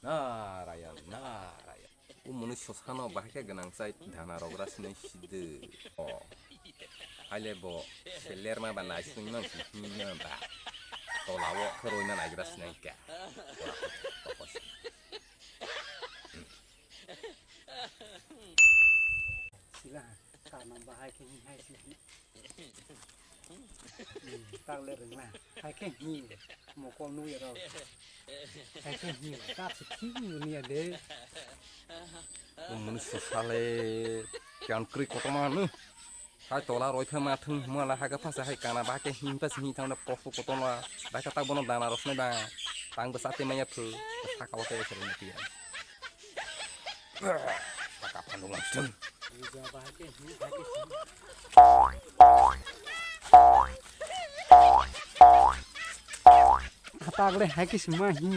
नारायण नारायण मनुष्य सानाव बाहाय गोनां जाय धाना रग्रा सिनाय सिदो अ आले ब सेलेर मा बाना सिन नं सिन बा तलाव खरयना नायग्रा सिनाय का sila karena bahaya kini hai sini tao lên rừng là hai cái nhiều một con nuôi rồi hai cái nhiều ta sẽ thiếu nhiều nhiều đấy मनुष्य साले जानकारी कतमान hai tola roi thema thung mala haga phasa hai kana ba ke him pas hi thang na pofu kotona ba ka ta bono dana rosne ba tang besate maya phu ta ka wate sere mati ya ta ka pandung langsung giờ bahaya cái nhiều hai cái apa boleh hai cái semua hi